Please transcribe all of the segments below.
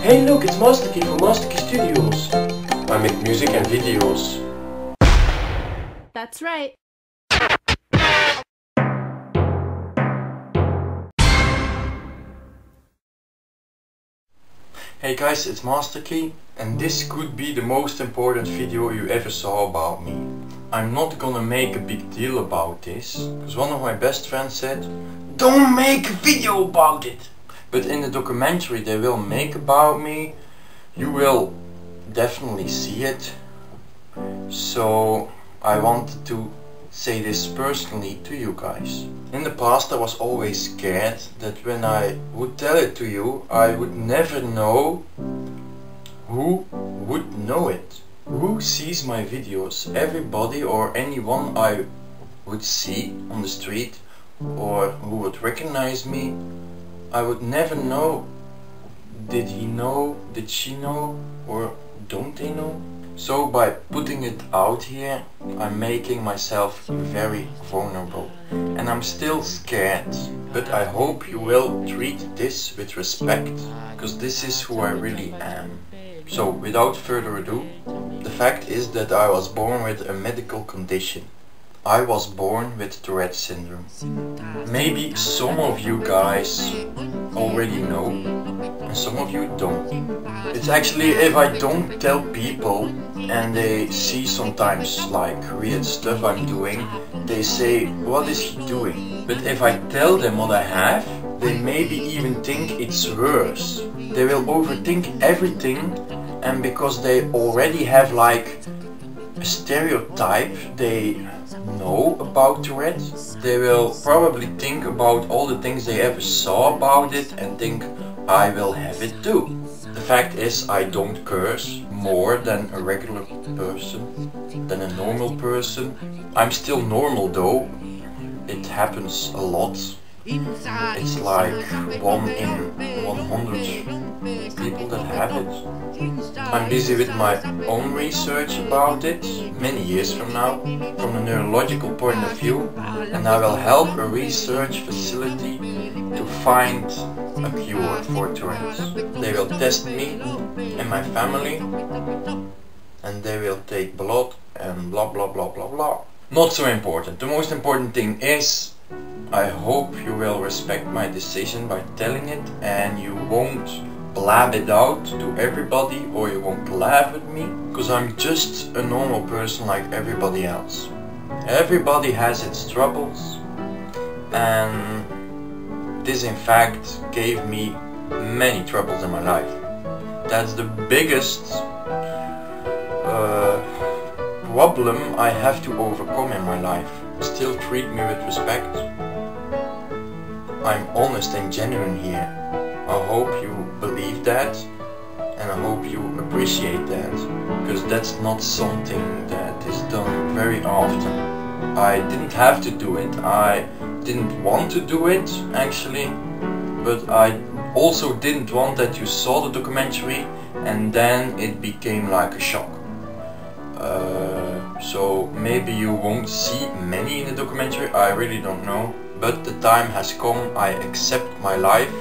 Hey look, it's MasterKey from MasterKey Studios. I make music and videos. That's right. Hey guys, it's MasterKey, and this could be the most important video you ever saw about me. I'm not gonna make a big deal about this, because one of my best friends said, don't make a video about it! But in the documentary they will make about me, you will definitely see it. So I wanted to say this personally to you guys. In the past I was always scared that when I would tell it to you, I would never know who would know it. Who sees my videos? Everybody or anyone I would see on the street or who would recognize me, I would never know. Did he know? Did she know? Or don't they know? So by putting it out here, I'm making myself very vulnerable. And I'm still scared. But I hope you will treat this with respect, because this is who I really am. So without further ado, the fact is that I was born with a medical condition. I was born with Tourette syndrome. Maybe some of you guys already know, and some of you don't. It's actually, if I don't tell people and they see sometimes like weird stuff I'm doing, they say, what is he doing? But if I tell them what I have, they maybe even think it's worse. They will overthink everything, and because they already have like a stereotype they know about Tourette, they will probably think about all the things they ever saw about it and think I will have it too. The fact is, I don't curse more than a regular person, than a normal person. I'm still normal though. It happens a lot. It's like 1 in 100 people that have it. I'm busy with my own research about it, many years from now, from a neurological point of view, and I will help a research facility to find a cure for Tourette's. They will test me and my family, and they will take blood and blah blah blah blah blah. Not so important. The most important thing is, I hope you will respect my decision by telling it, and you won't blab it out to everybody, or you won't laugh at me, because I'm just a normal person like everybody else. Everybody has its troubles, and this in fact gave me many troubles in my life. That's the biggest problem I have to overcome in my life. Still treat me with respect. I'm honest and genuine here. I hope you believe that, and I hope you appreciate that, because that's not something that is done very often. I didn't have to do it. I didn't want to do it actually, but I also didn't want that you saw the documentary and then it became like a shock. So maybe you won't see many in the documentary, I really don't know. But the time has come. I accept my life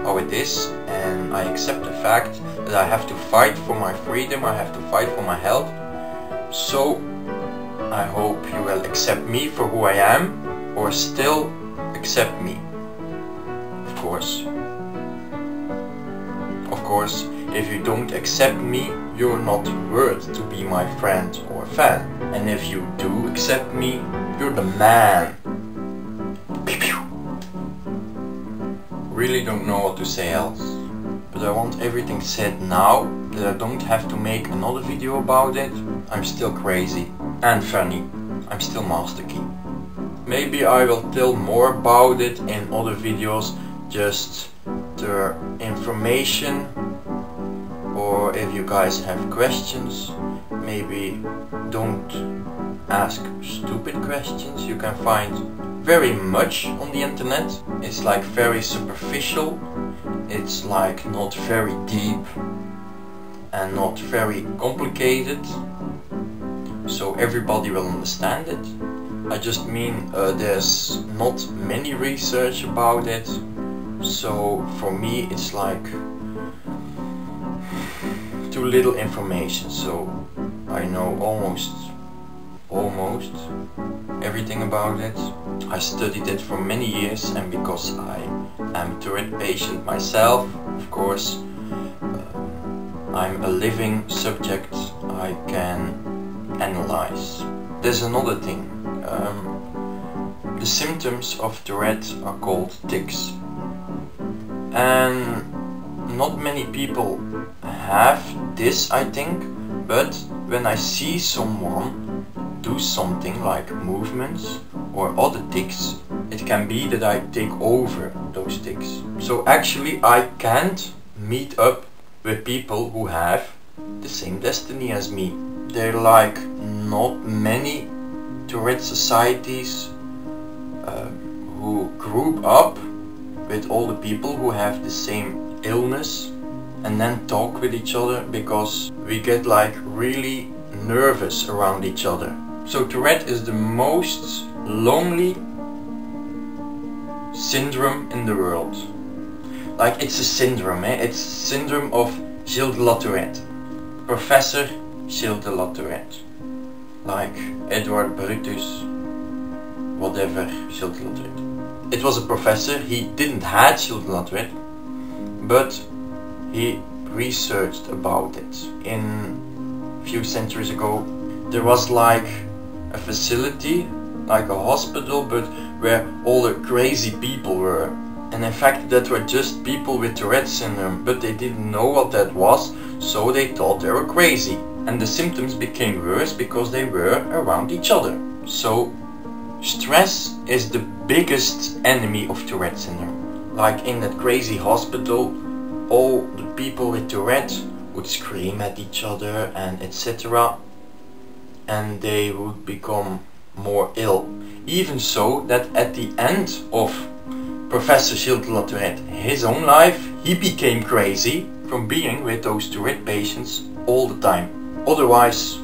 how it is, and I accept the fact that I have to fight for my freedom, I have to fight for my health. So I hope you will accept me for who I am, or still accept me. Of course. Of course, if you don't accept me, you're not worth to be my friend or fan. And if you do accept me, you're the man. Really don't know what to say else. But I want everything said now, that I don't have to make another video about it. I'm still crazy and funny. I'm still MasterKey. Maybe I will tell more about it in other videos, just the information. Or if you guys have questions, maybe don't ask stupid questions. You can find very much on the internet. It's like very superficial. It's like not very deep and not very complicated, so everybody will understand it. I just mean there's not many research about it, so for me it's like too little information, so I know almost everything about it. I studied it for many years, and because I am a Tourette patient myself, of course, I'm a living subject I can analyze. There's another thing. The symptoms of Tourette are called tics. And not many people have this, I think, but when I see someone do something like movements or other tics, it can be that I take over those tics. So actually I can't meet up with people who have the same destiny as me. There are like not many Tourette societies who group up with all the people who have the same illness and then talk with each other, because we get like really nervous around each other. So Tourette is the most lonely syndrome in the world. Like, it's a syndrome, it's syndrome of Gilles de la Tourette. Professor Gilles de la Tourette. Like Edward Brutus, whatever, Gilles de la Tourette. It was a professor, he didn't have Gilles de la Tourette, but he researched about it. In a few centuries ago, there was like a facility, like a hospital, but where all the crazy people were. And in fact that were just people with Tourette syndrome, but they didn't know what that was, so they thought they were crazy. And the symptoms became worse because they were around each other. So stress is the biggest enemy of Tourette syndrome. Like in that crazy hospital, all the people with Tourette would scream at each other and etc. And they would become more ill. Even so that at the end of Professor Gilles de la Tourette, his own life, he became crazy from being with those Tourette patients all the time. Otherwise,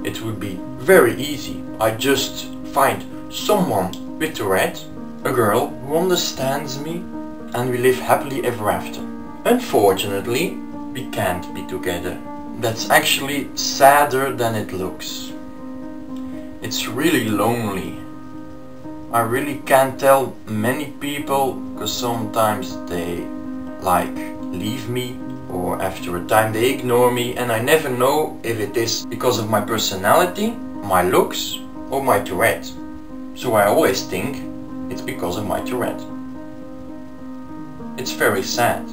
it would be very easy. I just find someone with Tourette, a girl who understands me, and we live happily ever after. Unfortunately, we can't be together. That's actually sadder than it looks. It's really lonely. I really can't tell many people, because sometimes they like leave me, or after a time they ignore me, and I never know if it is because of my personality, my looks, or my Tourette. So I always think it's because of my Tourette. It's very sad.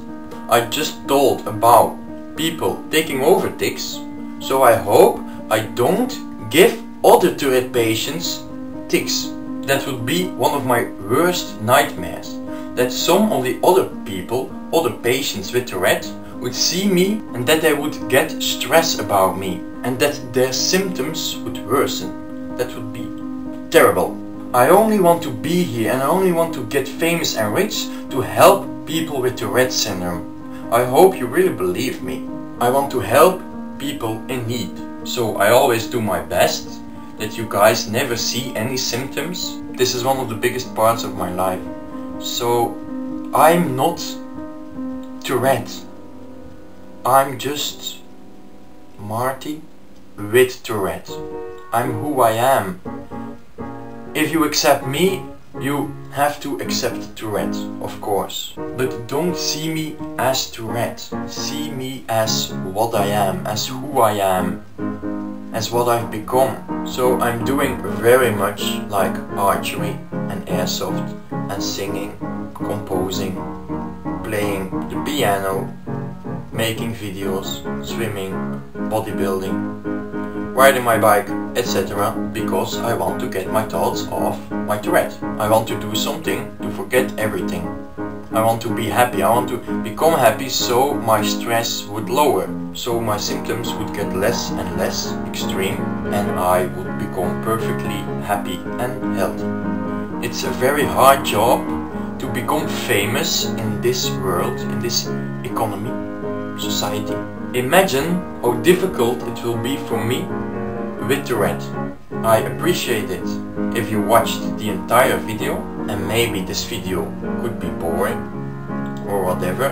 I just told about people taking over tics, so I hope I don't give other Tourette patients tics. That would be one of my worst nightmares. That some of the other people, other patients with Tourette, would see me and that they would get stress about me and that their symptoms would worsen. That would be terrible. I only want to be here and I only want to get famous and rich to help people with Tourette syndrome. I hope you really believe me. I want to help people in need. So I always do my best that you guys never see any symptoms. This is one of the biggest parts of my life. So I'm not Tourette. I'm just Marty with Tourette. I'm who I am. If you accept me, you have to accept Tourette, of course. But don't see me as Tourette. See me as what I am, as who I am, as what I've become. So I'm doing very much like archery and airsoft and singing, composing, playing the piano, making videos, swimming, bodybuilding, riding my bike, etc. because I want to get my thoughts off my Tourette. I want to do something to forget everything. I want to be happy. I want to become happy so my stress would lower, so my symptoms would get less and less extreme and I would become perfectly happy and healthy. It's a very hard job to become famous in this world, in this economy, society. Imagine how difficult it will be for me with Tourette. I appreciate it if you watched the entire video, and maybe this video could be boring or whatever.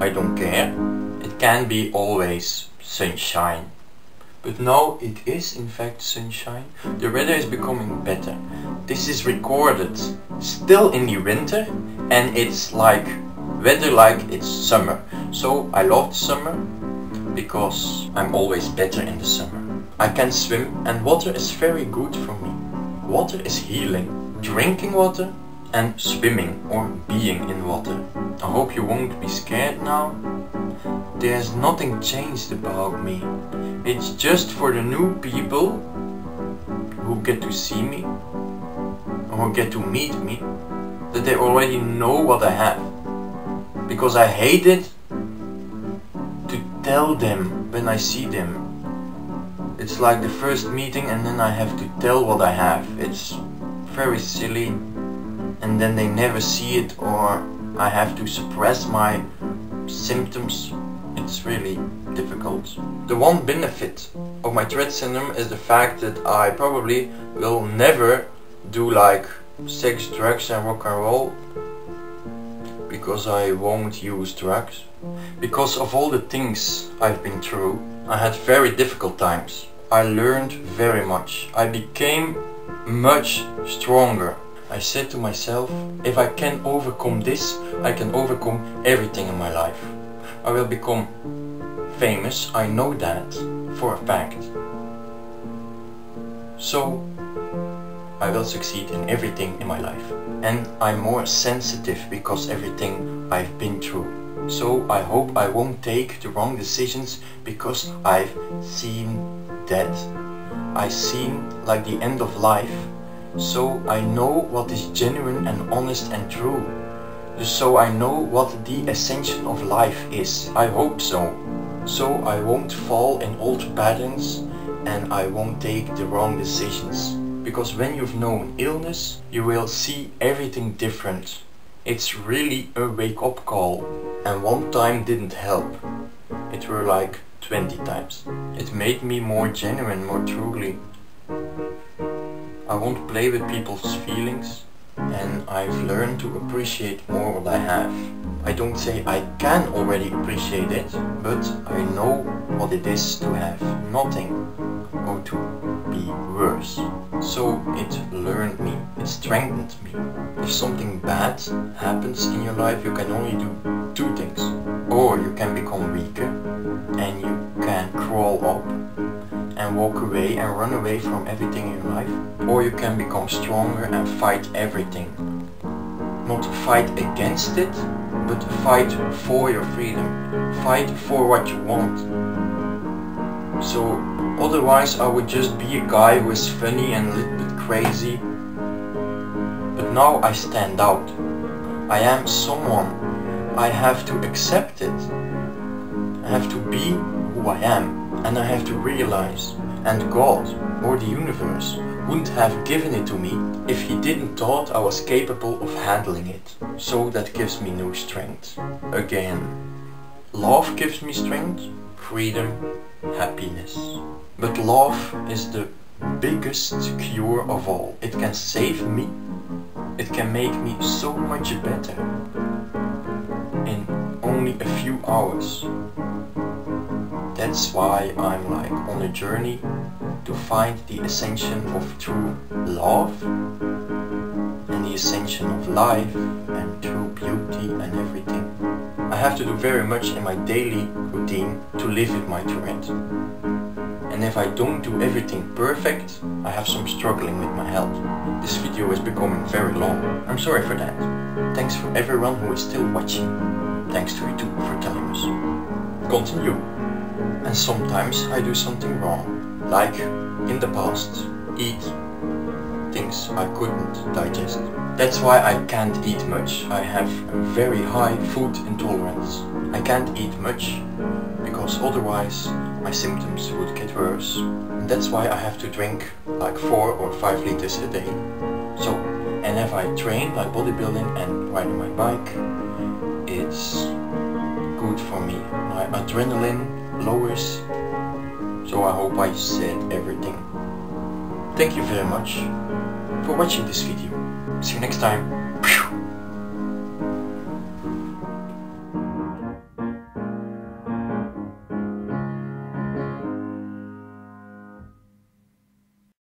I don't care. It can be always sunshine. But now it is in fact sunshine. The weather is becoming better. This is recorded still in the winter and it's like weather like it's summer. So I love the summer because I'm always better in the summer. I can swim and water is very good for me. Water is healing. Drinking water and swimming or being in water. I hope you won't be scared now. There's nothing changed about me. It's just for the new people who get to see me or get to meet me that they already know what I have. Because I hate it to tell them when I see them. It's like the first meeting and then I have to tell what I have. It's very silly and then they never see it or I have to suppress my symptoms. It's really difficult. The one benefit of my Tourette syndrome is the fact that I probably will never do like sex, drugs and rock and roll because I won't use drugs. Because of all the things I've been through, I had very difficult times. I learned very much. I became much stronger. I said to myself, if I can overcome this, I can overcome everything in my life. I will become famous, I know that for a fact. So I will succeed in everything in my life. And I'm more sensitive because everything I've been through. So I hope I won't take the wrong decisions because I've seen death. I've seen like the end of life. So I know what is genuine and honest and true. So I know what the essence of life is. I hope so. So I won't fall in old patterns and I won't take the wrong decisions. Because when you've known illness, you will see everything different. It's really a wake-up call. And one time didn't help. It were like 20 times. It made me more genuine, more truly. I won't play with people's feelings and I've learned to appreciate more what I have. I don't say I can already appreciate it, but I know what it is to have nothing or to be worse. So it learned me, it strengthened me. If something bad happens in your life, you can only do two things. Or you can become weaker and you can crawl up and walk away and run away from everything in your life. Or you can become stronger and fight everything. Not fight against it, but fight for your freedom. Fight for what you want. So otherwise I would just be a guy who is funny and a little bit crazy. But now I stand out. I am someone. I have to accept it. I have to be who I am. And I have to realize, and God or the universe wouldn't have given it to me if he didn't thought I was capable of handling it. So that gives me new strength. Again, love gives me strength, freedom, happiness. But love is the biggest cure of all. It can save me. It can make me so much better in only a few hours. That's why I'm like on a journey to find the essence of true love and the essence of life and true beauty and everything. I have to do very much in my daily routine to live with my Tourette. And if I don't do everything perfect, I have some struggling with my health. This video is becoming very long. I'm sorry for that. Thanks for everyone who is still watching. Thanks to you too for telling us. Continue. And sometimes I do something wrong, like in the past, eat things I couldn't digest. That's why I can't eat much. I have a very high food intolerance. I can't eat much because otherwise my symptoms would get worse. And that's why I have to drink like 4 or 5 liters a day. So, and if I train like bodybuilding and riding my bike, it's good for me. My adrenaline lowers. So I hope I said everything. Thank you very much for watching this video. See you next time.